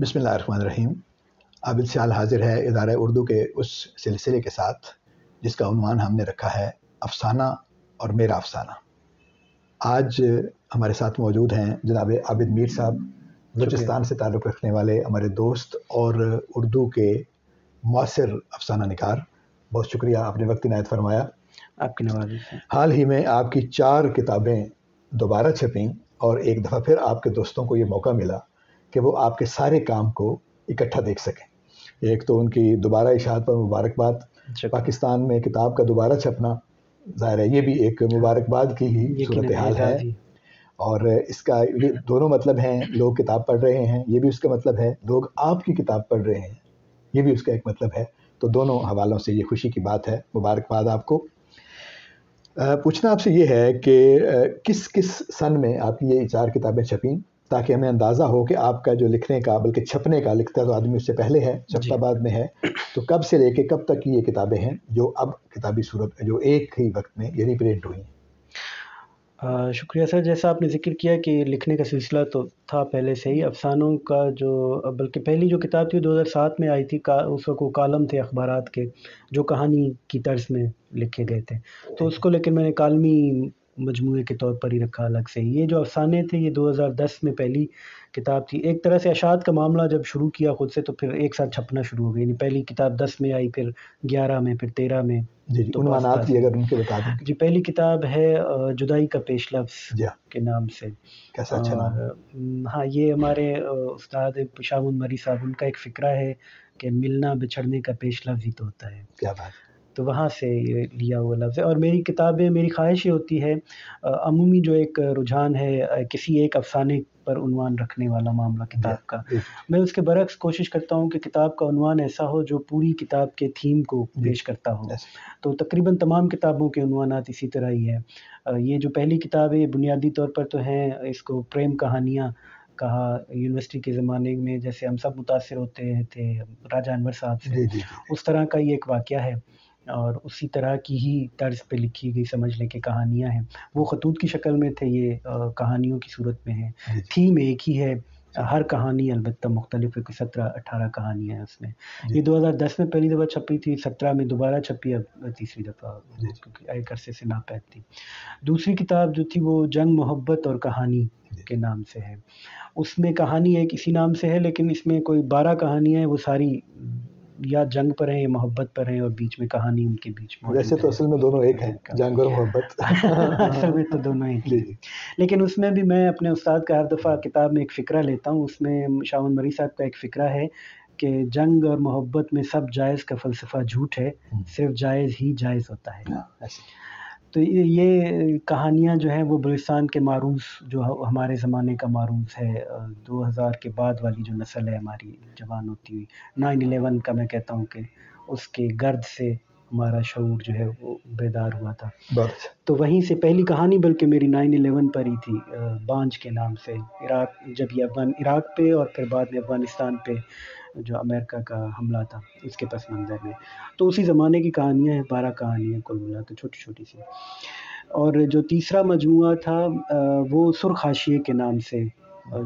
بسم اللہ الرحمن الرحیم۔ عابد سیال حاضر ہے ادارہ اردو کے اس سلسلے کے ساتھ جس کا عنوان ہم نے رکھا ہے افسانہ اور میرا افسانہ۔ آج ہمارے ساتھ موجود ہیں جناب عابد میر صاحب، بلوچستان سے تعلق رکھنے والے ہمارے دوست اور اردو کے معاصر افسانہ نگار۔ بہت شکریہ، آپ نے وقت عنایت فرمایا۔ آپ کی نوازش سے حال ہی میں آپ کی 4 کتابیں دوبارہ چھپیں اور ایک دفعہ پھر آپ کے دوستوں کو یہ موقع ملا کہ وہ آپ کے سارے کام کو اکٹھا دیکھ سکیں۔ ایک تو ان کی دوبارہ اشاعت پر مبارکباد، پاکستان میں کتاب کا دوبارہ چھپنا ظاہر ہے یہ بھی ایک مبارکباد کی ہی صورتحال ہے، اور اس کا یہ دونوں مطلب ہیں، لوگ کتاب پڑھ رہے ہیں یہ بھی اس کا مطلب ہے، لوگ آپ کی کتاب پڑھ رہے ہیں یہ بھی اس کا ایک مطلب ہے۔ تو دونوں حوالوں سے یہ خوشی کی بات ہے، مبارکباد آپ کو۔ پوچھنا آپ سے یہ ہے کہ کس سن میں آپ کی یہ 4 کتابیں چھپیں، تاکہ ہمیں اندازہ ہو کہ آپ کا جو لکھنے کا، بلکہ چھپنے کا، لکھتا تو آدمی اس سے پہلے ہے، چھپتا بعد میں ہے، تو کب سے لے کے کب تک کی یہ کتابیں ہیں جو اب کتابی صورت جو ایک ہی وقت میں یعنی پرنٹ ہوئی ہیں؟ شکریہ سر، جیسا آپ نے ذکر کیا کہ لکھنے کا سلسلہ تو تھا پہلے سے ہی، افسانوں کا جو بلکہ پہلی جو کتاب تھی 2007 میں آئی تھی، اس وقت وہ کالم تھے اخبارات کے جو کہانی کی طرز میں لکھے گئے تھے، تو اس کو لیکن میں نے کالمی مجموعے کے طور پر ہی رکھا الگ سے۔ یہ جو افسانے تھے یہ 2010 میں پہلی کتاب تھی۔ ایک طرح سے اشاعت کا معاملہ جب شروع کیا خود سے تو پھر ایک ساتھ چھپنا شروع ہو گئی، یعنی پہلی کتاب 10 میں آئی، پھر 11 میں، پھر 13 میں۔ جی تو عنوانات بھی اگر ان کے بتا دیں۔ جی، پہلی کتاب ہے جدائی کا پیش لفظ کے نام سے۔ کیسا اچھا نام۔ ہاں، یہ ہمارے استاد پشاون مری صاحب، ان کا ایک فقرہ ہے کہ ملنا بچھڑنے کا پیش لفظ ہی تو ہوتا ہے۔ کیا بات، تو وہاں سے یہ لیا ہوا لفظ ہے۔ اور میری کتابیں، میری خواہش یہ ہوتی ہے، عمومی جو ایک رجحان ہے کسی ایک افسانے پر عنوان رکھنے والا معاملہ کتاب کا، میں اس کے برعکس کوشش کرتا ہوں کہ کتاب کا عنوان ایسا ہو جو پوری کتاب کے تھیم کو پیش کرتا ہو۔ تو تقریباً تمام کتابوں کے عنوانات اسی طرح ہی ہے۔ یہ جو پہلی کتاب ہے یہ بنیادی طور پر تو ہیں، اس کو پریم کہانیاں کہا، یونیورسٹی کے زمانے میں جیسے ہم سب متاثر ہوتے تھے راجہ انور صاحب سے، اس طرح کا یہ ایک واقعہ ہے، اور اسی طرح کی ہی طرز پہ لکھی گئی سمجھ لے کہ کہانیاں ہیں۔ وہ خطوط کی شکل میں تھے، یہ کہانیوں کی صورت میں ہے، تھیم ایک ہی ہے، ہر کہانی البتہ مختلف ہے، 17-18 کہانیاں ہیں اس میں۔ یہ 2010 میں پہلی دفعہ چھپی تھی، 17 میں دوبارہ چھپی، اب تیسری دفعہ، کیونکہ ایک عرصے سے ناپید تھی۔ دوسری کتاب جو تھی وہ جنگ، محبت اور کہانی کے نام سے ہے۔ اس میں کہانی ایک اسی نام سے ہے، لیکن اس میں کوئی 12 کہانیاں ہیں، وہ ساری یا جنگ پر ہیں یا محبت پر ہیں، اور بیچ میں کہانی ان کے بیچ میں۔ ویسے تو اصل میں دونوں ایک ہیں، جنگ اور محبت۔ اصل میں تو دونوں ایک ہیں، لیکن اس میں بھی میں اپنے استاد کا ہر دفعہ کتاب میں ایک فقرہ لیتا ہوں۔ اس میں شاون مری صاحب کا ایک فقرہ ہے کہ جنگ اور محبت میں سب جائز کا فلسفہ جھوٹ ہے، صرف جائز ہی جائز ہوتا ہے۔ تو یہ کہانیاں جو ہیں وہ بلوچستان کے معروض، جو ہمارے زمانے کا معروض ہے، 2000 کے بعد والی جو نسل ہے ہماری جوان ہوتی ہوئی، 9/11 کا میں کہتا ہوں کہ اس کے گرد سے ہمارا شعور جو ہے وہ بیدار ہوا تھا۔ تو وہیں سے پہلی کہانی بلکہ میری 9/11 پر ہی تھی، بانجھ کے نام سے، جب یہ عراق پہ اور پھر بعد میں افغانستان پہ جو امریکہ کا حملہ تھا اس کے پس منظر میں، تو اسی زمانے کی کہانیاں ہیں، 12 کہانیاں کل ملا تو چھوٹی چھوٹی سی۔ اور جو تیسرا مجموعہ تھا وہ سرخ حاشیے کے نام سے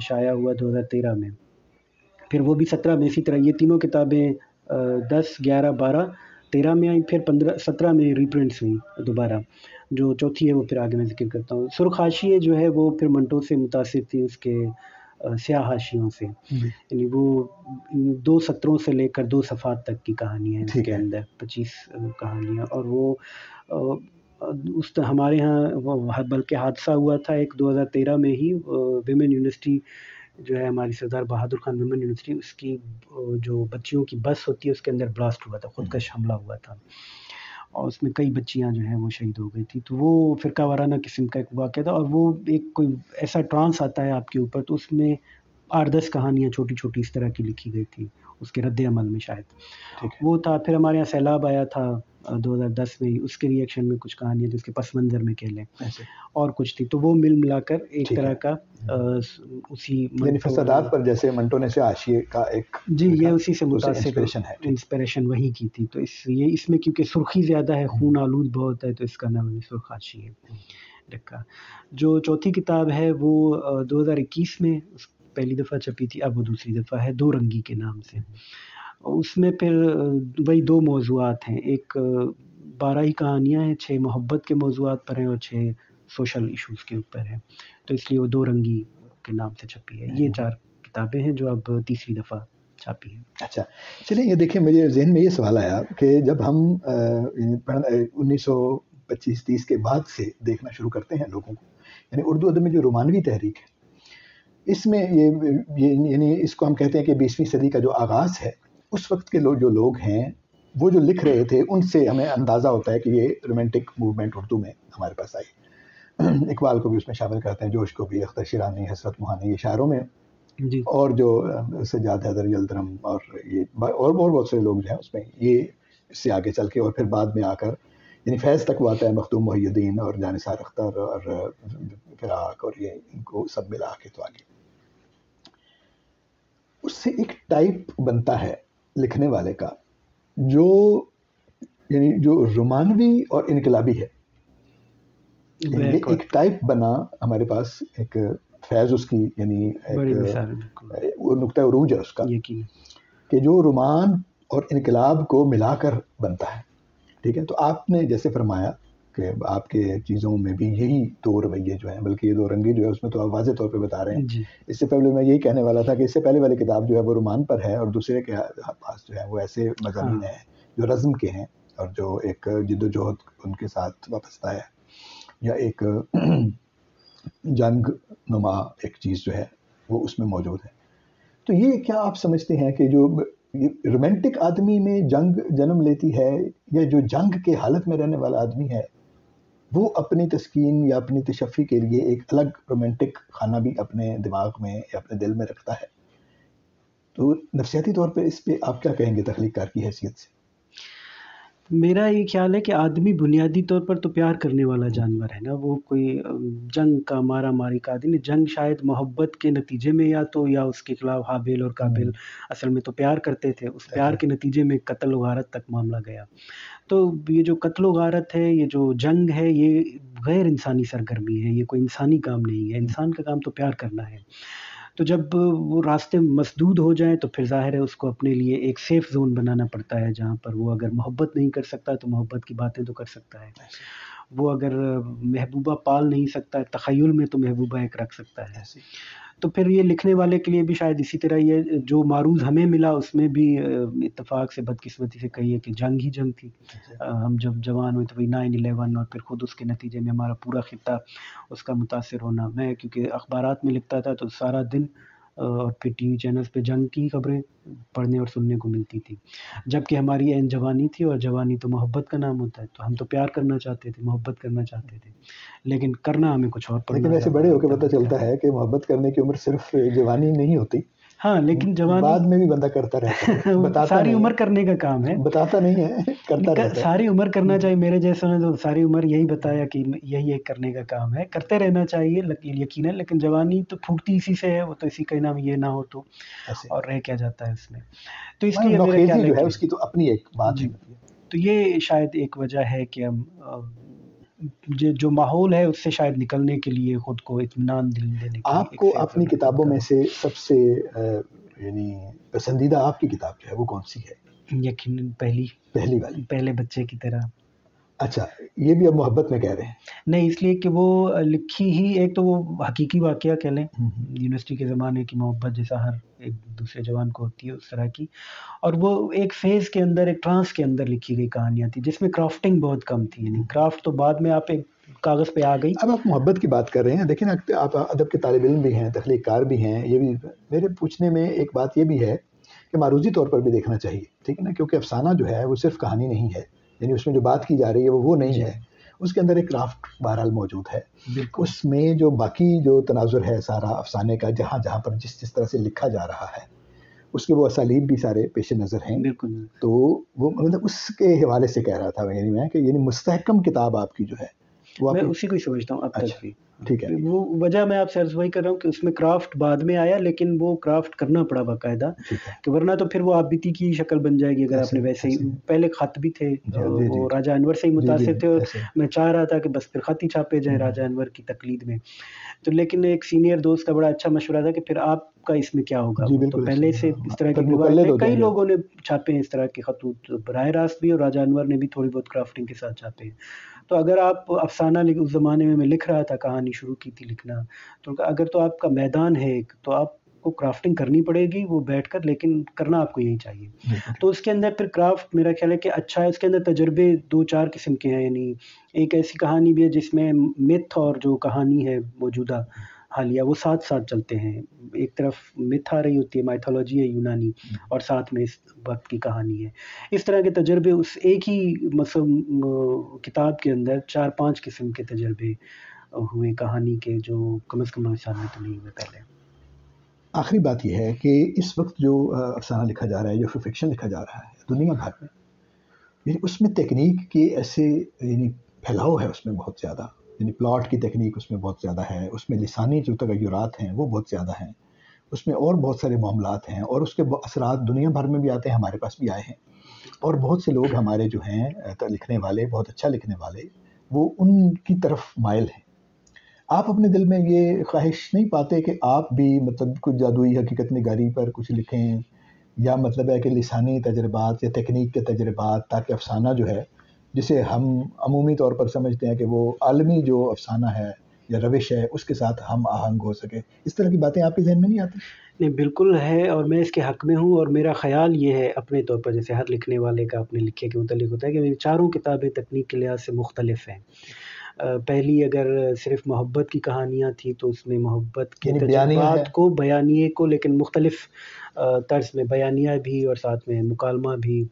شائع ہوا 2013 میں، پھر وہ بھی 17 میں اسی طرح یہ تینوں کتابیں 10، 11، 12، 13 میں آئیں، پھر 17 میں ریپرنٹس ہوئیں دوبارہ۔ جو چوتھی ہے وہ پھر آگے میں ذکر کرتا ہوں۔ سرخ حاشیے جو ہے وہ پھر منٹو سے متاثر تھی، اس کے سیاہ حاشیوں سے، یعنی وہ 2 سطروں سے لے کر 2 صفحات تک کی کہانیاں ہیں اس کے اندر، 25 کہانیاں۔ اور وہ ہمارے ہاں بلکہ حادثہ ہوا تھا ایک 2013 میں ہی، ویمن یونیورسٹی جو ہے ہماری سردار بہادر خان ویمن یونیورسٹی، اس کی جو بچیوں کی بس ہوتی ہے اس کے اندر بلاسٹ ہوا تھا، خودکش حملہ ہوا تھا، اور اس میں کئی بچیاں جو ہیں وہ شہید ہو گئی تھی۔ تو وہ فرقہ وارانہ قسم کا ایک واقعہ تھا، اور وہ ایک کوئی ایسا ٹرانس آتا ہے آپ کے اوپر، تو اس میں 8-10 کہانیاں چھوٹی چھوٹی اس طرح کی لکھی گئی تھی اس کے رد عمل میں شاید وہ تھا۔ پھر ہمارے یہاں سیلاب آیا تھا 2010 میں، اس کے ریئیکشن میں کچھ کہانیاں جس کے پس منظر میں کہہ لیں، اور کچھ تھی، تو وہ ملا کر ایک طرح کا اسی یعنی فسادات پر جیسے منٹو نے سے حاشیے کا ایک، جی یہ اسی سے متاثر انسپریشن وہی کی تھی، تو اس میں کیونکہ سرخی زیادہ ہے، خون آلود بہت ہے، تو اس کا نام سرخ حاشیے رکھا۔ جو چوتھی کتاب ہے وہ 2021 میں پہلی دفعہ چھپی تھی، اب وہ دوسری دفعہ ہے، دو رنگی کے نام سے. اس میں پھر وہی دو موضوعات ہیں، ایک 12 ہی کہانیاں ہیں، 6 محبت کے موضوعات پر ہیں اور 6 سوشل ایشوز کے اوپر ہیں، تو اس لیے وہ دو رنگی کے نام سے چھپی ہے. یہ 4 کتابیں ہیں جو اب تیسری دفعہ چھاپی ہیں. اچھا چلیں، یہ دیکھیں مجھے ذہن میں یہ سوال آیا کہ جب ہم 1925-30 کے بعد سے دیکھنا شروع کرتے ہیں لوگوں کو، یعنی اردو ادب میں جو رومانوی تحریک ہے، اس میں یعنی اس کو ہم کہتے ہیں کہ 20ویں صدی کا جو آغاز ہے، اس وقت کے جو لوگ ہیں وہ جو لکھ رہے تھے، ان سے ہمیں اندازہ ہوتا ہے کہ یہ رومانٹک موومنٹ اردو میں ہمارے پاس آئی. اقبال کو بھی اس میں شامل کرتے ہیں، جوش کو بھی، اختر شیرانی، حسرت موہانی، یہ شاعروں میں، جی اور جو سجاد حیدر یلدرم اور یہ اور بہت سے لوگ جو ہیں اس میں، یہ اس سے آگے چل کے اور پھر بعد میں آ کر یعنی فیض تک وہ آتا ہے، مخدوم محی الدین اور جانثار اختر اور فراق اور یہ ان کو سب ملا کے تو آگے اس سے ایک ٹائپ بنتا ہے لکھنے والے کا، جو یعنی جو رومانوی اور انقلابی ہے. یہ ایک ٹائپ بنا ہمارے پاس، ایک فیض اس کی، یعنی بڑی مثال وہ نقطہ عروج ہے اس کا، کہ جو رومان اور انقلاب کو ملا کر بنتا ہے. ٹھیک ہے، تو آپ نے جیسے فرمایا کہ آپ کے چیزوں میں بھی یہی دو رویے جو ہیں، بلکہ یہ دو رنگی جو ہے اس میں تو آپ واضح طور پہ بتا رہے ہیں. اس سے پہلے میں یہی کہنے والا تھا کہ اس سے پہلے والی کتاب جو ہے وہ رومان پر ہے، اور دوسرے کے پاس جو ہے وہ ایسے مضامین ہیں جو رزم کے ہیں اور جو ایک جد و جہد ان کے ساتھ وابستہ ہے، یا ایک جنگ نما ایک چیز جو ہے وہ اس میں موجود ہے. تو یہ کیا آپ سمجھتے ہیں کہ جو رومانٹک آدمی میں جنگ جنم لیتی ہے، یا جو جنگ کے حالت میں رہنے والا آدمی ہے وہ اپنی تسکین یا اپنی تشفی کے لیے ایک الگ رومانٹک خانہ بھی اپنے دماغ میں یا اپنے دل میں رکھتا ہے؟ تو نفسیاتی طور پہ اس پہ آپ کیا کہیں گے تخلیق کار کی حیثیت سے؟ میرا یہ خیال ہے کہ آدمی بنیادی طور پر تو پیار کرنے والا جانور ہے نا، وہ کوئی جنگ کا مارا ماری کا آدمی. جنگ شاید محبت کے نتیجے میں یا اس کے خلاف حابیل اور قابیل اصل میں تو پیار کرتے تھے، اس پیار کے نتیجے میں قتل و غارت تک معاملہ گیا. تو یہ جو قتل و غارت ہے، یہ جو جنگ ہے، یہ غیر انسانی سرگرمی ہے، یہ کوئی انسانی کام نہیں ہے. انسان کا کام تو پیار کرنا ہے. تو جب وہ راستے مسدود ہو جائیں تو پھر ظاہر ہے اس کو اپنے لیے ایک سیف زون بنانا پڑتا ہے، جہاں پر وہ اگر محبت نہیں کر سکتا تو محبت کی باتیں تو کر سکتا ہے. وہ اگر محبوبہ پال نہیں سکتا، تخیل میں تو محبوبہ ایک رکھ سکتا ہے. تو پھر یہ لکھنے والے کے لیے بھی شاید اسی طرح یہ جو معروض ہمیں ملا اس میں بھی اتفاق سے بدقسمتی سے کہیے کہ جنگ ہی جنگ تھی. ہم جب جوان ہوئے تو 9/11 اور پھر خود اس کے نتیجے میں ہمارا پورا خطہ اس کا متاثر ہونا. میں کیونکہ اخبارات میں لکھتا تھا تو سارا دن اور پھر ٹی وی چینلز پہ جنگ کی خبریں پڑھنے اور سننے کو ملتی تھی، جبکہ ہماری عین جوانی تھی، اور جوانی تو محبت کا نام ہوتا ہے. تو ہم تو پیار کرنا چاہتے تھے، محبت کرنا چاہتے تھے، لیکن کرنا ہمیں کچھ اور پڑنا. لیکن ایسے بڑے ہو کے پتہ چلتا ہے کہ محبت کرنے کی عمر صرف جوانی نہیں ہوتی. ہاں، لیکن جوانی بعد میں بھی بندہ کرتا رہتا ہے، بتاتا ساری عمر کرنے کا کام ہے، بتاتا نہیں ہے، کرتا رہتا ہے. ساری عمر کرنا چاہیے. میرے جیسے نے تو ساری عمر یہی بتایا کہ یہی ایک کرنے کا کام ہے، کرتے رہنا چاہیے یقیناً. لیکن جوانی تو پھوٹتی اسی سے ہے، وہ تو اسی کا نام یہ نہ ہو تو اور رہ کیا جاتا ہے اس میں. تو اس لیے میرا خیال جو ہے اس کی تو اپنی ایک بات ہے. تو یہ شاید ایک وجہ ہے کہ ہم جو ماحول ہے اس سے شاید نکلنے کے لیے خود کو اطمینان دینے کے لیے. آپ کو اپنی کتابوں میں سے سب سے یعنی پسندیدہ آپ کی کتاب جو ہے وہ کون سی ہے؟ یقیناً پہلی والی، پہلے بچے کی طرح. اچھا، یہ بھی اب محبت میں کہہ رہے ہیں؟ نہیں، اس لیے کہ وہ لکھی ہی ایک تو وہ حقیقی واقعہ کہہ لیں، یونیورسٹی کے زمانے کی محبت جیسا ہر ایک دوسرے جوان کو ہوتی ہے اس طرح کی، اور وہ ایک فیز کے اندر، ایک ٹرانس کے اندر لکھی گئی کہانیاں تھی جس میں کرافٹنگ بہت کم تھی. یعنی کرافٹ تو بعد میں آپ ایک کاغذ پہ آ گئی. اب آپ محبت کی بات کر رہے ہیں، دیکھیں آپ ادب کے طالب علم بھی ہیں، تخلیق کار بھی ہیں. یہ بھی میرے پوچھنے میں ایک بات یہ بھی ہے کہ معروضی طور پر بھی دیکھنا چاہیے، ٹھیک ہے نا، کیونکہ افسانہ جو ہے وہ صرف کہانی نہیں ہے، یعنی اس میں جو بات کی جا رہی ہے وہ نہیں ہے، اس کے اندر ایک کرافٹ بہرحال موجود ہے. اس میں جو باقی جو تناظر ہے سارا افسانے کا، جہاں جہاں پر جس طرح سے لکھا جا رہا ہے، اس کے وہ اسالیب بھی سارے پیش نظر ہیں. تو وہ مطلب اس کے حوالے سے کہہ رہا تھا یعنی میں کہ یعنی مستحکم کتاب آپ کی جو ہے وہ میں اسی کو ہی سمجھتا ہوں اب تک بھی. ٹھیک ہے. وہ وجہ میں آپ سے عرض وہی کر رہا ہوں کہ اس میں کرافٹ بعد میں آیا، لیکن وہ کرافٹ کرنا پڑا باقاعدہ، کہ ورنہ تو پھر وہ آپ بیتی کی شکل بن جائے گی اگر آپ نے ویسے ہی. پہلے خط بھی تھے، وہ راجہ انور سے ہی متاثر تھے، اور میں چاہ رہا تھا کہ بس پھر خط ہی چھاپے جائیں راجہ انور کی تقلید میں. تو لیکن ایک سینئر دوست کا بڑا اچھا مشورہ تھا کہ پھر آپ کا اس میں کیا ہوگا. تو پہلے سے اس طرح کی روایت ہے، کئی لوگوں نے چھاپے ہیں اس طرح کے خطوط براہ راست بھی، اور راجہ انور نے بھی تھوڑی بہت کرافٹنگ کے ساتھ چھاپے ہیں. تو اگر آپ افسانہ اس زمانے میں لکھ رہا تھا، کہانی شروع کی تھی لکھنا، تو اگر تو آپ کا میدان ہے ایک، تو آپ کو کرافٹنگ کرنی پڑے گی وہ بیٹھ کر، لیکن کرنا آپ کو یہی چاہیے. تو اس کے اندر پھر کرافٹ میرا خیال ہے کہ اچھا ہے. اس کے اندر تجربے 2-4 قسم کے ہیں، یعنی ایک ایسی کہانی بھی ہے جس میں متھ اور جو کہانی ہے موجودہ حالیہ وہ ساتھ ساتھ چلتے ہیں. ایک طرف متھ آ رہی ہوتی ہے، مائتھولوجی ہے یونانی، اور ساتھ میں اس وقت کی کہانی ہے. اس طرح کے تجربے اس ایک ہی کتاب کے اندر 4-5 قسم کے تجربے ہوئے کہانی کے، جو کم از کم مثال میں تو نہیں ہوئے پہلے. آخری بات یہ ہے کہ اس وقت جو افسانہ لکھا جا رہا ہے، جو فکشن لکھا جا رہا ہے دنیا بھر میں، یعنی اس میں تکنیک کے ایسے یعنی پھیلاؤ ہے اس میں بہت زیادہ، یعنی پلاٹ کی تکنیک اس میں بہت زیادہ ہے، اس میں لسانی جو تغیرات ہیں وہ بہت زیادہ ہیں، اس میں اور بہت سارے معاملات ہیں، اور اس کے اثرات دنیا بھر میں بھی آتے ہیں، ہمارے پاس بھی آئے ہیں. اور بہت سے لوگ ہمارے جو ہیں لکھنے والے، بہت اچھا لکھنے والے، وہ ان کی طرف مائل ہیں. آپ اپنے دل میں یہ خواہش نہیں پاتے کہ آپ بھی مطلب کچھ جادوئی حقیقت نگاری پر کچھ لکھیں، یا مطلب ہے کہ لسانی تجربات یا تکنیک کے تجربات، تاکہ افسانہ جو ہے جسے ہم عمومی طور پر سمجھتے ہیں کہ وہ عالمی جو افسانہ ہے یا روش ہے اس کے ساتھ ہم آہنگ ہو سکے، اس طرح کی باتیں آپ کے ذہن میں نہیں آتی؟ نہیں، بالکل ہے، اور میں اس کے حق میں ہوں. اور میرا خیال یہ ہے اپنے طور پر، جیسے ہر لکھنے والے کا اپنے لکھے کے متعلق ہوتا ہے، کہ میری چاروں کتابیں تکنیک کے لحاظ سے مختلف ہیں. پہلی اگر صرف محبت کی کہانیاں تھیں تو اس میں محبت کے یعنی بیانیہ ہے. تجربات کو، بیانیے کو، لیکن مختلف طرز میں، بیانیہ بھی اور ساتھ میں مکالمہ بھی.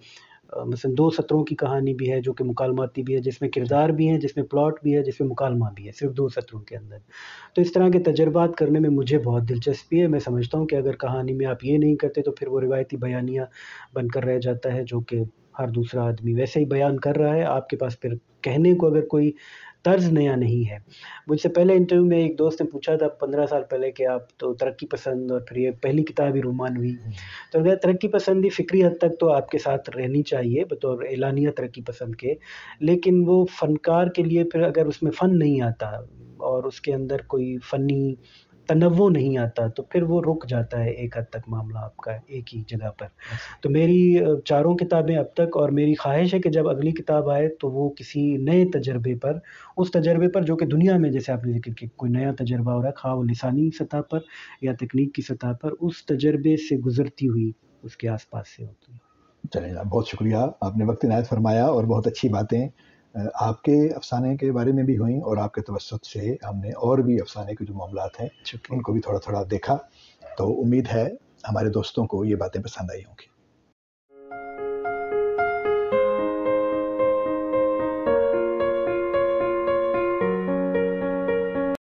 مثلا 2 سطروں کی کہانی بھی ہے جو کہ مکالماتی بھی ہے، جس میں کردار بھی ہیں، جس میں پلاٹ بھی ہے، جس میں مکالمہ بھی ہے، صرف 2 سطروں کے اندر. تو اس طرح کے تجربات کرنے میں مجھے بہت دلچسپی ہے. میں سمجھتا ہوں کہ اگر کہانی میں آپ یہ نہیں کرتے تو پھر وہ روایتی بیانیہ بن کر رہ جاتا ہے، جو کہ ہر دوسرا آدمی ویسے ہی بیان کر رہا ہے. آپ کے پاس پھر کہنے کو اگر کوئی طرز نیا نہیں ہے. مجھ سے پہلے انٹرویو میں ایک دوست نے پوچھا تھا 15 سال پہلے کہ آپ تو ترقی پسند، اور پھر یہ پہلی کتاب ہی رومانوی. تو اگر ترقی پسندی فکری حد تک تو آپ کے ساتھ رہنی چاہیے بطور اعلانیہ ترقی پسند کے، لیکن وہ فنکار کے لیے پھر اگر اس میں فن نہیں آتا اور اس کے اندر کوئی فنی تنوع نہیں آتا تو پھر وہ رک جاتا ہے ایک حد تک معاملہ آپ کا ایک ہی جگہ پر. تو میری چاروں کتابیں اب تک، اور میری خواہش ہے کہ جب اگلی کتاب آئے تو وہ کسی نئے تجربے پر، اس تجربے پر جو کہ دنیا میں، جیسے آپ نے ذکر کیا، کوئی نیا تجربہ ہو رہا ہے، خواہ وہ لسانی سطح پر یا تکنیک کی سطح پر، اس تجربے سے گزرتی ہوئی اس کے آس پاس سے ہوتی ہے. چلیں، بہت شکریہ، آپ نے وقت عنایت فرمایا، اور بہت اچھی باتیں آپ کے افسانے کے بارے میں بھی ہوئیں، اور آپ کے توسط سے ہم نے اور بھی افسانے کے جو معاملات ہیں ان کو بھی تھوڑا تھوڑا دیکھا. تو امید ہے ہمارے دوستوں کو یہ باتیں پسند آئی ہوں گی.